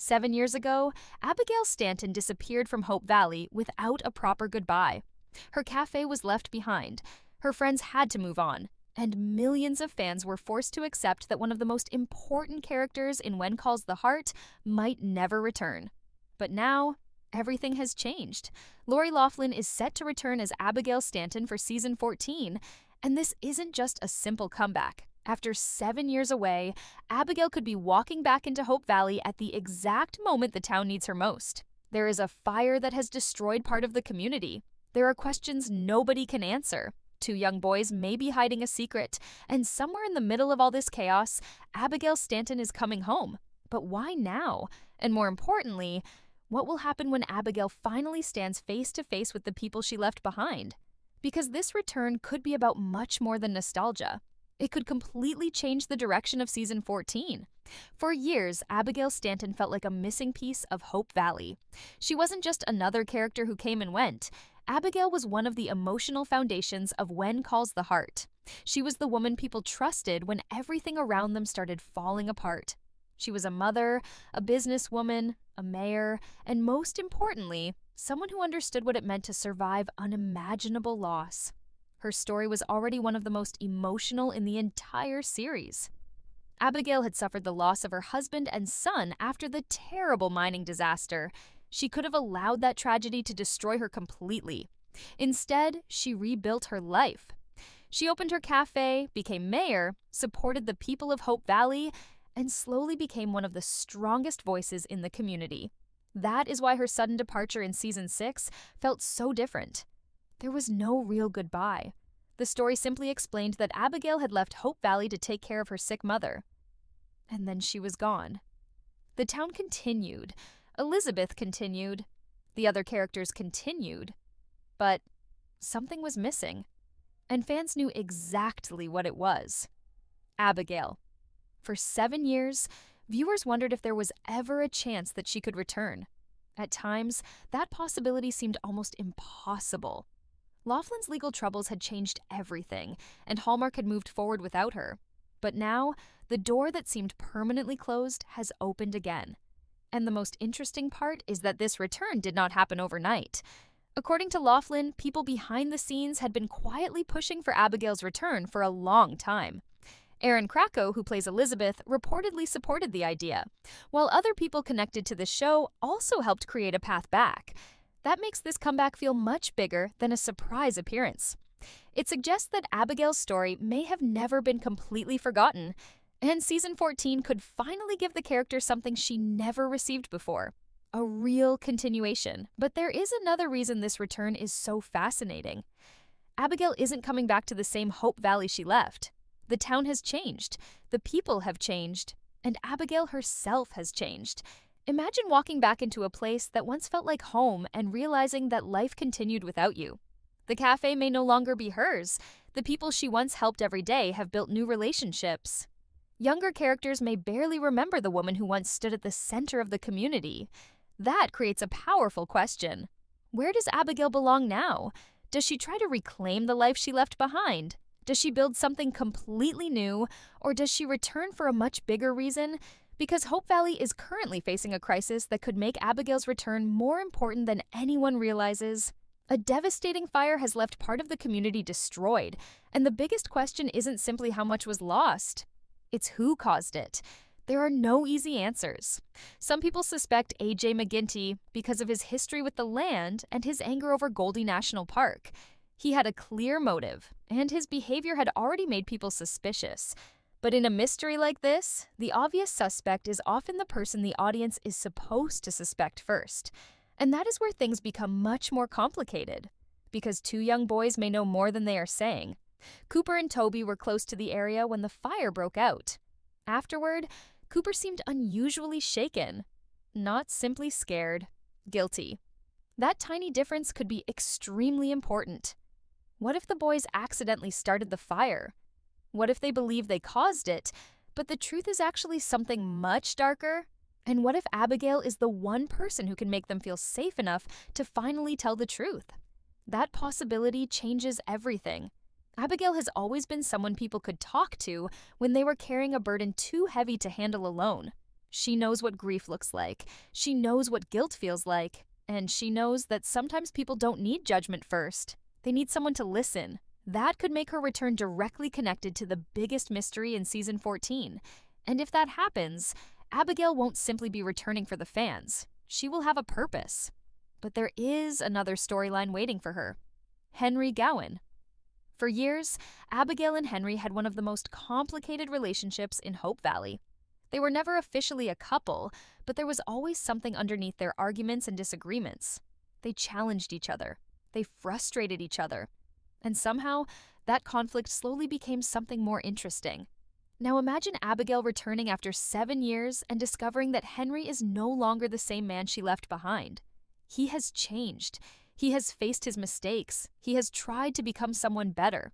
7 years ago, Abigail Stanton disappeared from Hope Valley without a proper goodbye. Her cafe was left behind, her friends had to move on, and millions of fans were forced to accept that one of the most important characters in When Calls the Heart might never return. But now, everything has changed. Lori Loughlin is set to return as Abigail Stanton for season 14, and this isn't just a simple comeback. After 7 years away, Abigail could be walking back into Hope Valley at the exact moment the town needs her most. There is a fire that has destroyed part of the community. There are questions nobody can answer. 2 young boys may be hiding a secret, and somewhere in the middle of all this chaos, Abigail Stanton is coming home. But why now? And more importantly, what will happen when Abigail finally stands face to face with the people she left behind? Because this return could be about much more than nostalgia. It could completely change the direction of season 14. For years, Abigail Stanton felt like a missing piece of Hope Valley. She wasn't just another character who came and went. Abigail was one of the emotional foundations of When Calls the Heart. She was the woman people trusted when everything around them started falling apart. She was a mother, a businesswoman, a mayor, and most importantly, someone who understood what it meant to survive unimaginable loss. Her story was already one of the most emotional in the entire series. Abigail had suffered the loss of her husband and son after the terrible mining disaster. She could have allowed that tragedy to destroy her completely. Instead, she rebuilt her life. She opened her cafe, became mayor, supported the people of Hope Valley, and slowly became one of the strongest voices in the community. That is why her sudden departure in season 6 felt so different. There was no real goodbye. The story simply explained that Abigail had left Hope Valley to take care of her sick mother. And then she was gone. The town continued. Elizabeth continued. The other characters continued. But something was missing. And fans knew exactly what it was. Abigail. For 7 years, viewers wondered if there was ever a chance that she could return. At times, that possibility seemed almost impossible. Laughlin's legal troubles had changed everything, and Hallmark had moved forward without her. But now, the door that seemed permanently closed has opened again. And the most interesting part is that this return did not happen overnight. According to Loughlin, people behind the scenes had been quietly pushing for Abigail's return for a long time. Erin Krakow, who plays Elizabeth, reportedly supported the idea, while other people connected to the show also helped create a path back. That makes this comeback feel much bigger than a surprise appearance. It suggests that Abigail's story may have never been completely forgotten, and season 14 could finally give the character something she never received before. A real continuation. But there is another reason this return is so fascinating. Abigail isn't coming back to the same Hope Valley she left. The town has changed, the people have changed, and Abigail herself has changed. Imagine walking back into a place that once felt like home and realizing that life continued without you. The cafe may no longer be hers. The people she once helped every day have built new relationships. Younger characters may barely remember the woman who once stood at the center of the community. That creates a powerful question. Where does Abigail belong now? Does she try to reclaim the life she left behind? Does she build something completely new, or does she return for a much bigger reason? Because Hope Valley is currently facing a crisis that could make Abigail's return more important than anyone realizes. A devastating fire has left part of the community destroyed, and the biggest question isn't simply how much was lost. It's who caused it. There are no easy answers. Some people suspect A.J. McGinty because of his history with the land and his anger over Goldie National Park. He had a clear motive, and his behavior had already made people suspicious. But in a mystery like this, the obvious suspect is often the person the audience is supposed to suspect first. And that is where things become much more complicated. Because 2 young boys may know more than they are saying. Cooper and Toby were close to the area when the fire broke out. Afterward, Cooper seemed unusually shaken. Not simply scared, guilty. That tiny difference could be extremely important. What if the boys accidentally started the fire? What if they believe they caused it, but the truth is actually something much darker? And what if Abigail is the one person who can make them feel safe enough to finally tell the truth? That possibility changes everything. Abigail has always been someone people could talk to when they were carrying a burden too heavy to handle alone. She knows what grief looks like. She knows what guilt feels like. And she knows that sometimes people don't need judgment first. They need someone to listen. That could make her return directly connected to the biggest mystery in season 14. And if that happens, Abigail won't simply be returning for the fans. She will have a purpose. But there is another storyline waiting for her. Henry Gowan. For years, Abigail and Henry had one of the most complicated relationships in Hope Valley. They were never officially a couple, but there was always something underneath their arguments and disagreements. They challenged each other. They frustrated each other. And somehow, that conflict slowly became something more interesting. Now imagine Abigail returning after 7 years and discovering that Henry is no longer the same man she left behind. He has changed. He has faced his mistakes. He has tried to become someone better.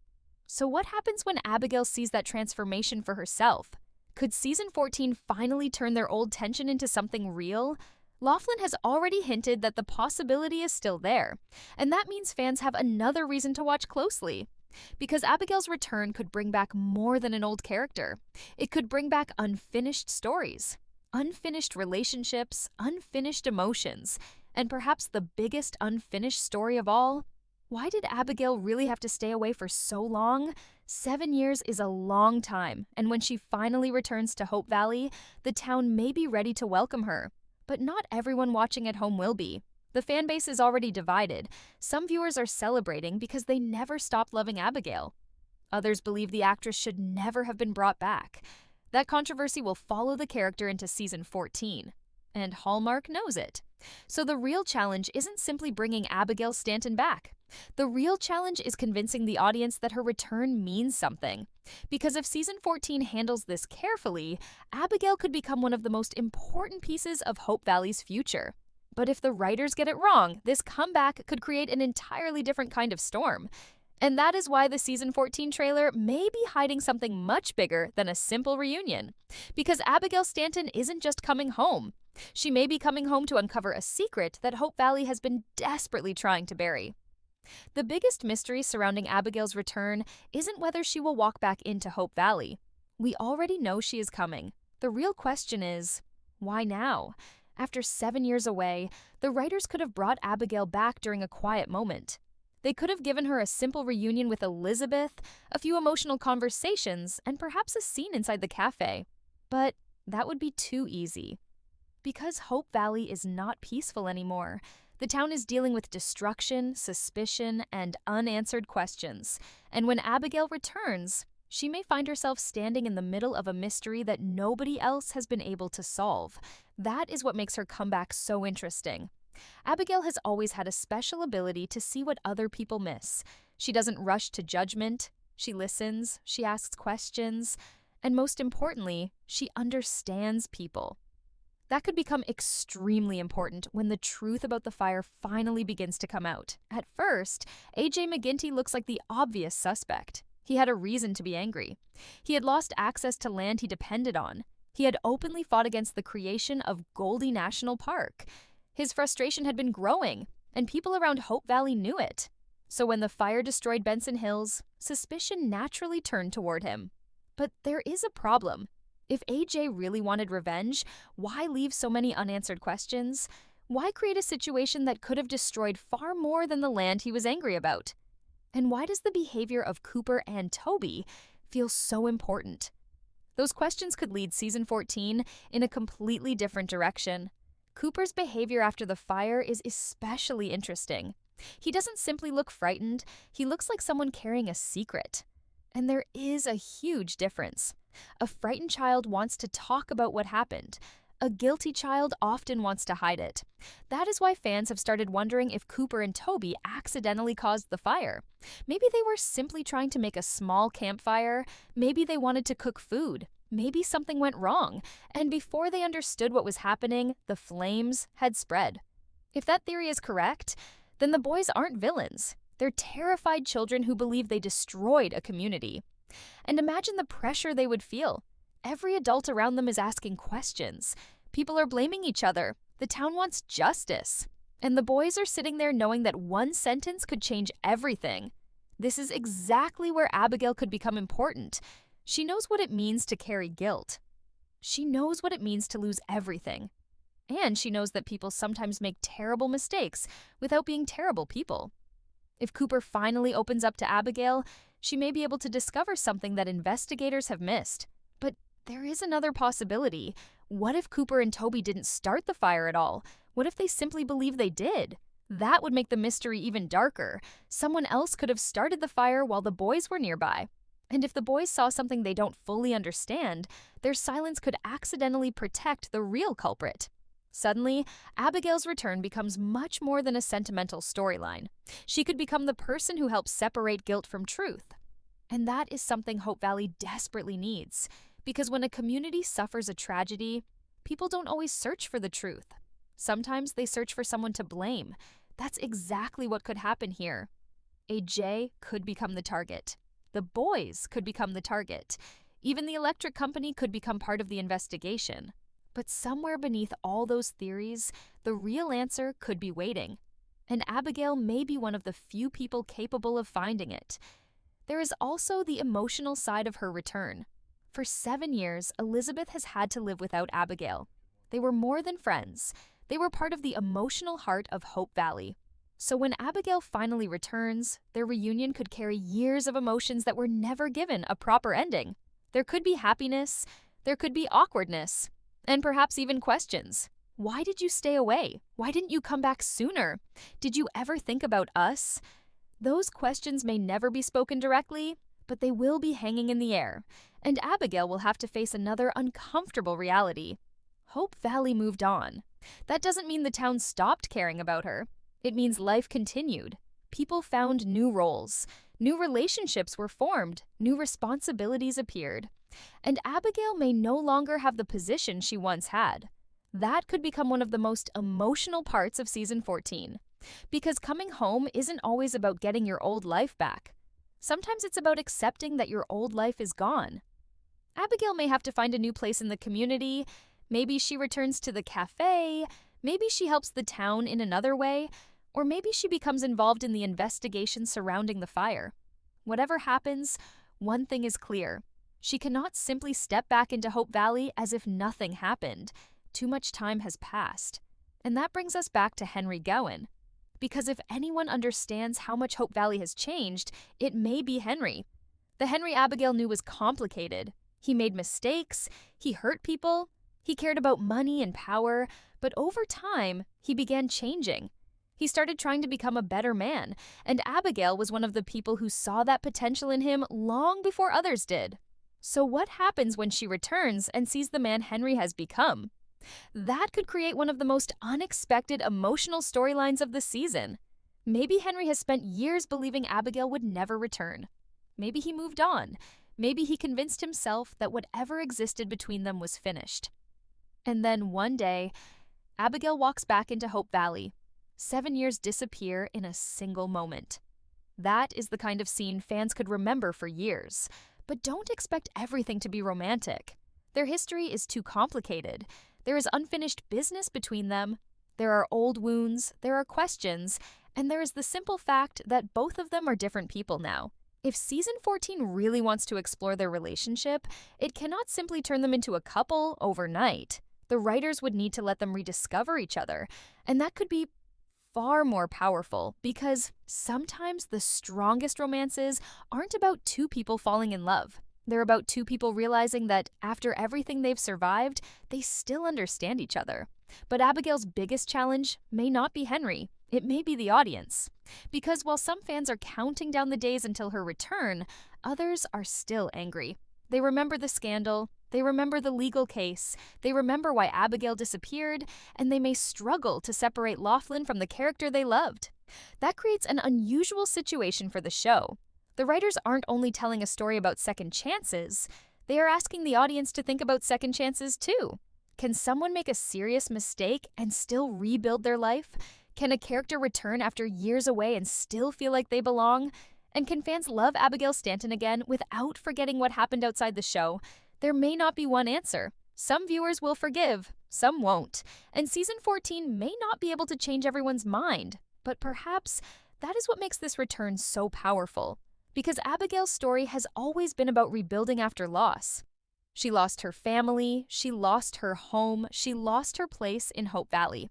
So what happens when Abigail sees that transformation for herself? Could season 14 finally turn their old tension into something real? Laughlin has already hinted that the possibility is still there, and that means fans have another reason to watch closely. Because Abigail's return could bring back more than an old character. It could bring back unfinished stories, unfinished relationships, unfinished emotions, and perhaps the biggest unfinished story of all. Why did Abigail really have to stay away for so long? 7 years is a long time, and when she finally returns to Hope Valley, the town may be ready to welcome her. But not everyone watching at home will be. The fan base is already divided. Some viewers are celebrating because they never stopped loving Abigail. Others believe the actress should never have been brought back. That controversy will follow the character into season 14. And Hallmark knows it. So the real challenge isn't simply bringing Abigail Stanton back. The real challenge is convincing the audience that her return means something. Because if season 14 handles this carefully, Abigail could become one of the most important pieces of Hope Valley's future. But if the writers get it wrong, this comeback could create an entirely different kind of storm. And that is why the season 14 trailer may be hiding something much bigger than a simple reunion. Because Abigail Stanton isn't just coming home. She may be coming home to uncover a secret that Hope Valley has been desperately trying to bury. The biggest mystery surrounding Abigail's return isn't whether she will walk back into Hope Valley. We already know she is coming. The real question is, why now? After 7 years away, the writers could have brought Abigail back during a quiet moment. They could have given her a simple reunion with Elizabeth, a few emotional conversations, and perhaps a scene inside the cafe. But that would be too easy. Because Hope Valley is not peaceful anymore. The town is dealing with destruction, suspicion, and unanswered questions. And when Abigail returns, she may find herself standing in the middle of a mystery that nobody else has been able to solve. That is what makes her comeback so interesting. Abigail has always had a special ability to see what other people miss. She doesn't rush to judgment. She listens, she asks questions, and most importantly, she understands people. That could become extremely important when the truth about the fire finally begins to come out. At first, A.J. McGinty looks like the obvious suspect. He had a reason to be angry. He had lost access to land he depended on. He had openly fought against the creation of Goldie National Park. His frustration had been growing, and people around Hope Valley knew it. So when the fire destroyed Benson Hills, suspicion naturally turned toward him. But there is a problem. If AJ really wanted revenge, why leave so many unanswered questions? Why create a situation that could have destroyed far more than the land he was angry about? And why does the behavior of Cooper and Toby feel so important? Those questions could lead season 14 in a completely different direction. Cooper's behavior after the fire is especially interesting. He doesn't simply look frightened, he looks like someone carrying a secret. And there is a huge difference. A frightened child wants to talk about what happened. A guilty child often wants to hide it. That is why fans have started wondering if Cooper and Toby accidentally caused the fire. Maybe they were simply trying to make a small campfire. Maybe they wanted to cook food. Maybe something went wrong. And before they understood what was happening, the flames had spread. If that theory is correct, then the boys aren't villains. They're terrified children who believe they destroyed a community. And imagine the pressure they would feel. Every adult around them is asking questions. People are blaming each other. The town wants justice. And the boys are sitting there knowing that one sentence could change everything. This is exactly where Abigail could become important. She knows what it means to carry guilt. She knows what it means to lose everything. And she knows that people sometimes make terrible mistakes without being terrible people. If Cooper finally opens up to Abigail, she may be able to discover something that investigators have missed. But there is another possibility. What if Cooper and Toby didn't start the fire at all? What if they simply believe they did? That would make the mystery even darker. Someone else could have started the fire while the boys were nearby. And if the boys saw something they don't fully understand, their silence could accidentally protect the real culprit. Suddenly, Abigail's return becomes much more than a sentimental storyline. She could become the person who helps separate guilt from truth. And that is something Hope Valley desperately needs, because when a community suffers a tragedy, people don't always search for the truth. Sometimes they search for someone to blame. That's exactly what could happen here. AJ could become the target. The boys could become the target. Even the electric company could become part of the investigation. But somewhere beneath all those theories, the real answer could be waiting. And Abigail may be one of the few people capable of finding it. There is also the emotional side of her return. For 7 years, Elizabeth has had to live without Abigail. They were more than friends. They were part of the emotional heart of Hope Valley. So when Abigail finally returns, their reunion could carry years of emotions that were never given a proper ending. There could be happiness, there could be awkwardness, and perhaps even questions. Why did you stay away? Why didn't you come back sooner? Did you ever think about us? Those questions may never be spoken directly, but they will be hanging in the air, and Abigail will have to face another uncomfortable reality. Hope Valley moved on. That doesn't mean the town stopped caring about her. It means life continued. People found new roles. New relationships were formed. New responsibilities appeared. And Abigail may no longer have the position she once had. That could become one of the most emotional parts of Season 14. Because coming home isn't always about getting your old life back. Sometimes it's about accepting that your old life is gone. Abigail may have to find a new place in the community. Maybe she returns to the cafe. Maybe she helps the town in another way. Or maybe she becomes involved in the investigation surrounding the fire. Whatever happens, one thing is clear. She cannot simply step back into Hope Valley as if nothing happened. Too much time has passed. And that brings us back to Henry Gowan. Because if anyone understands how much Hope Valley has changed, it may be Henry. The Henry Abigail knew was complicated. He made mistakes, he hurt people, he cared about money and power, but over time, he began changing. He started trying to become a better man, and Abigail was one of the people who saw that potential in him long before others did. So what happens when she returns and sees the man Henry has become? That could create one of the most unexpected emotional storylines of the season. Maybe Henry has spent years believing Abigail would never return. Maybe he moved on. Maybe he convinced himself that whatever existed between them was finished. And then one day, Abigail walks back into Hope Valley. 7 years disappear in a single moment. That is the kind of scene fans could remember for years. But don't expect everything to be romantic. Their history is too complicated. There is unfinished business between them. There are old wounds, there are questions, and there is the simple fact that both of them are different people now. If Season 14 really wants to explore their relationship, it cannot simply turn them into a couple overnight. The writers would need to let them rediscover each other, and that could be far more powerful because sometimes the strongest romances aren't about two people falling in love. They're about two people realizing that after everything they've survived, they still understand each other. But Abigail's biggest challenge may not be Henry. It may be the audience. Because while some fans are counting down the days until her return, others are still angry. They remember the scandal, they remember the legal case, they remember why Abigail disappeared, and they may struggle to separate Laughlin from the character they loved. That creates an unusual situation for the show. The writers aren't only telling a story about second chances, they are asking the audience to think about second chances too. Can someone make a serious mistake and still rebuild their life? Can a character return after years away and still feel like they belong? And can fans love Abigail Stanton again without forgetting what happened outside the show? There may not be one answer. Some viewers will forgive, some won't. And Season 14 may not be able to change everyone's mind. But perhaps that is what makes this return so powerful. Because Abigail's story has always been about rebuilding after loss. She lost her family, she lost her home, she lost her place in Hope Valley.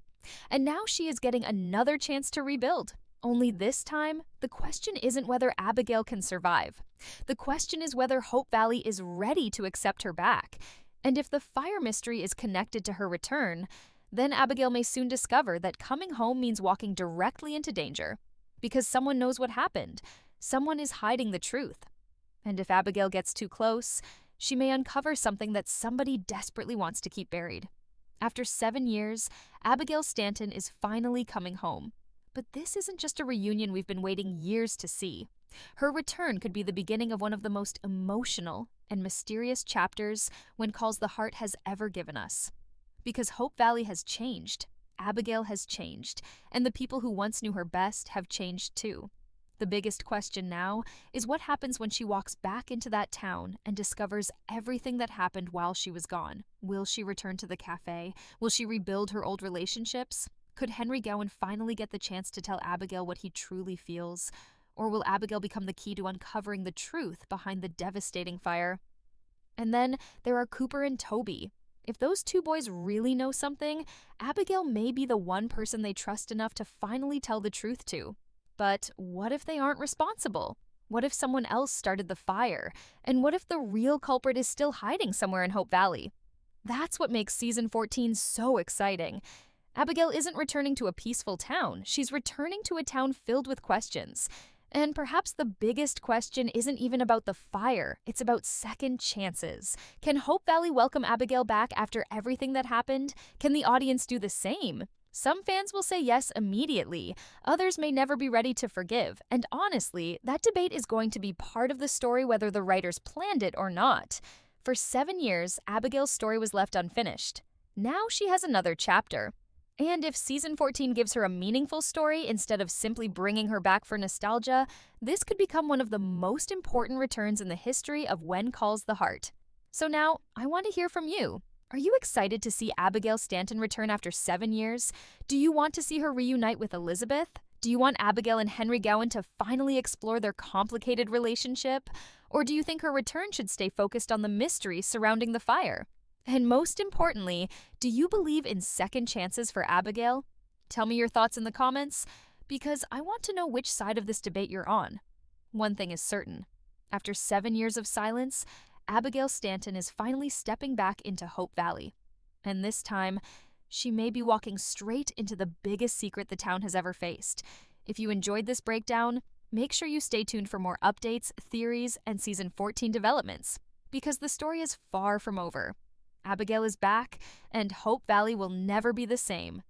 And now she is getting another chance to rebuild. Only this time, the question isn't whether Abigail can survive. The question is whether Hope Valley is ready to accept her back. And if the fire mystery is connected to her return, then Abigail may soon discover that coming home means walking directly into danger. Because someone knows what happened. Someone is hiding the truth. And if Abigail gets too close, she may uncover something that somebody desperately wants to keep buried. After 7 years, Abigail Stanton is finally coming home. But this isn't just a reunion we've been waiting years to see. Her return could be the beginning of one of the most emotional and mysterious chapters When Calls the Heart has ever given us. Because Hope Valley has changed, Abigail has changed, and the people who once knew her best have changed too. The biggest question now is what happens when she walks back into that town and discovers everything that happened while she was gone. Will she return to the cafe? Will she rebuild her old relationships? Could Henry Gowan finally get the chance to tell Abigail what he truly feels? Or will Abigail become the key to uncovering the truth behind the devastating fire? And then there are Cooper and Toby. If those two boys really know something, Abigail may be the one person they trust enough to finally tell the truth to. But what if they aren't responsible? What if someone else started the fire? And what if the real culprit is still hiding somewhere in Hope Valley? That's what makes Season 14 so exciting. Abigail isn't returning to a peaceful town. She's returning to a town filled with questions. And perhaps the biggest question isn't even about the fire. It's about second chances. Can Hope Valley welcome Abigail back after everything that happened? Can the audience do the same? Some fans will say yes immediately. Others may never be ready to forgive. And honestly, that debate is going to be part of the story whether the writers planned it or not. For 7 years, Abigail's story was left unfinished. Now she has another chapter. And if Season 14 gives her a meaningful story instead of simply bringing her back for nostalgia, this could become one of the most important returns in the history of When Calls the Heart. So now, I want to hear from you. Are you excited to see Abigail Stanton return after 7 years? Do you want to see her reunite with Elizabeth? Do you want Abigail and Henry Gowan to finally explore their complicated relationship? Or do you think her return should stay focused on the mystery surrounding the fire? And most importantly, do you believe in second chances for Abigail? Tell me your thoughts in the comments, because I want to know which side of this debate you're on. One thing is certain. After 7 years of silence, Abigail Stanton is finally stepping back into Hope Valley. And this time, she may be walking straight into the biggest secret the town has ever faced. If you enjoyed this breakdown, make sure you stay tuned for more updates, theories, and Season 14 developments, because the story is far from over. Abigail is back, and Hope Valley will never be the same.